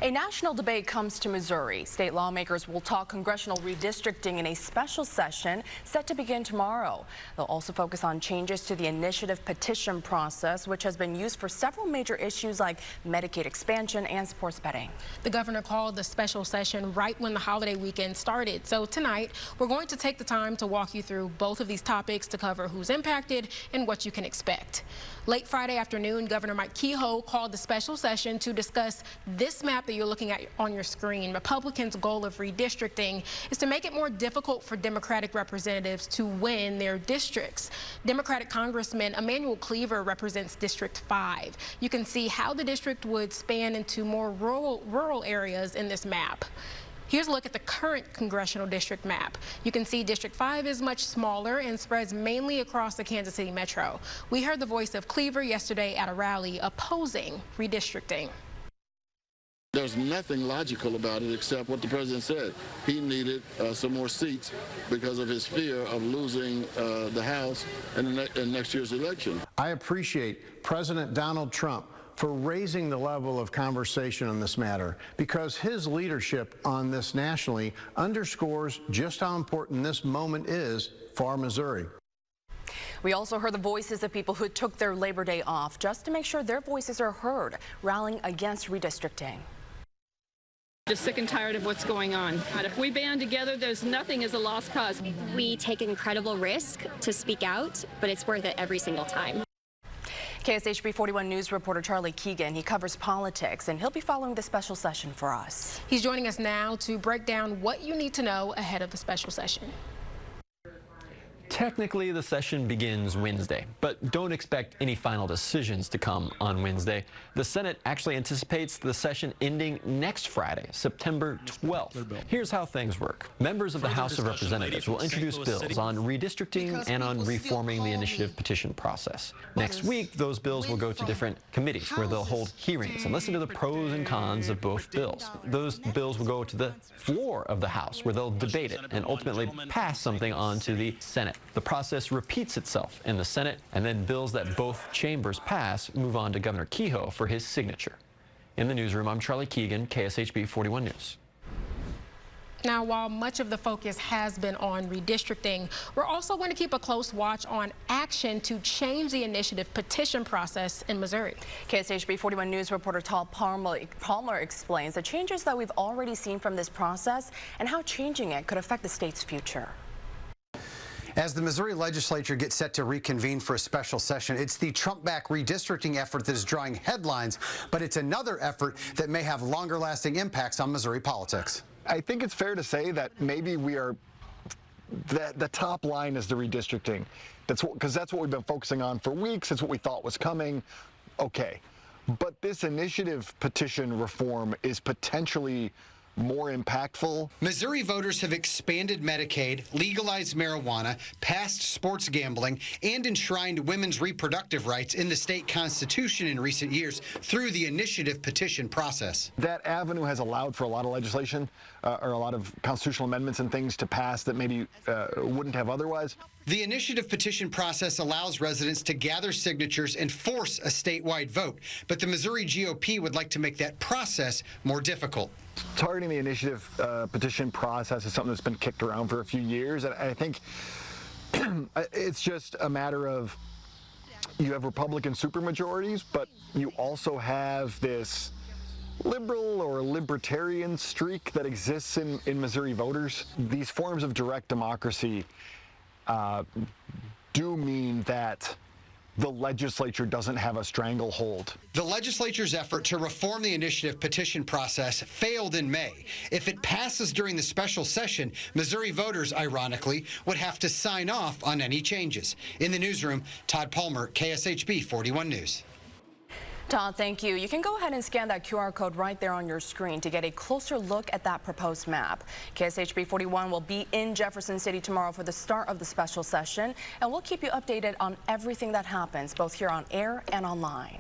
A national debate comes to Missouri. State lawmakers will talk congressional redistricting in a special session set to begin tomorrow. They'll also focus on changes to the initiative petition process, which has been used for several major issues like Medicaid expansion and sports betting. The governor called the special session right when the holiday weekend started. So tonight, we're going to take the time to walk you through both of these topics to cover who's impacted and what you can expect. Late Friday afternoon, Governor Mike Kehoe called the special session to discuss this map that you're looking at on your screen. Republicans' goal of redistricting is to make it more difficult for Democratic representatives to win their districts. Democratic Congressman Emanuel Cleaver represents District 5. You can see how the district would span into more rural areas in this map. Here's a look at the current congressional district map. You can see District 5 is much smaller and spreads mainly across the Kansas City metro. We heard the voice of Cleaver yesterday at a rally opposing redistricting. There's nothing logical about it except what the president said. He needed some more seats because of his fear of losing the House in next year's election. I appreciate President Donald Trump for raising the level of conversation on this matter, because his leadership on this nationally underscores just how important this moment is for Missouri. We also heard the voices of people who took their Labor Day off just to make sure their voices are heard, rallying against redistricting. Just sick and tired of what's going on. But if we band together, there's nothing as a lost cause. We take incredible risk to speak out, but it's worth it every single time. KSHB 41 News reporter Charlie Keegan, he covers politics, and he'll be following the special session for us. He's joining us now to break down what you need to know ahead of the special session. Technically, the session begins Wednesday, but don't expect any final decisions to come on Wednesday. The Senate actually anticipates the session ending next Friday, September 12th. Here's how things work. Members of the House of Representatives will introduce bills on redistricting and on reforming the initiative petition process. Next week, those bills will go to different committees where they'll hold hearings and listen to the pros and cons of both bills. Those bills will go to the floor of the House where they'll debate it and ultimately pass something on to the Senate. The process repeats itself in the Senate, and then bills that both chambers pass move on to Governor Kehoe for his signature. In the newsroom, I'm Charlie Keegan, KSHB 41 News. Now, while much of the focus has been on redistricting, we're also going to keep a close watch on action to change the initiative petition process in Missouri. KSHB 41 News reporter Todd Palmer explains the changes that we've already seen from this process and how changing it could affect the state's future. As the Missouri legislature gets set to reconvene for a special session, it's the Trump-backed redistricting effort that is drawing headlines, but it's another effort that may have longer-lasting impacts on Missouri politics. I think it's fair to say that maybe we are, the top line is the redistricting. Because that's what we've been focusing on for weeks. It's what we thought was coming. Okay. But this initiative petition reform is potentially more impactful. Missouri voters have expanded Medicaid, legalized marijuana, passed sports gambling, and enshrined women's reproductive rights in the state constitution in recent years through the initiative petition process. That avenue has allowed for a lot of legislation or a lot of constitutional amendments and things to pass that maybe wouldn't have otherwise. The initiative petition process allows residents to gather signatures and force a statewide vote, but the Missouri GOP would like to make that process more difficult. Targeting the initiative petition process is something that's been kicked around for a few years, and I think it's just a matter of you have Republican supermajorities, but you also have this liberal or libertarian streak that exists in Missouri voters. These forms of direct democracy do mean that the legislature doesn't have a stranglehold. The legislature's effort to reform the initiative petition process failed in May. If it passes during the special session, Missouri voters, ironically, would have to sign off on any changes. In the newsroom, Todd Palmer, KSHB 41 News. Todd, thank you. You can go ahead and scan that QR code right there on your screen to get a closer look at that proposed map. KSHB 41 will be in Jefferson City tomorrow for the start of the special session, and we'll keep you updated on everything that happens, both here on air and online.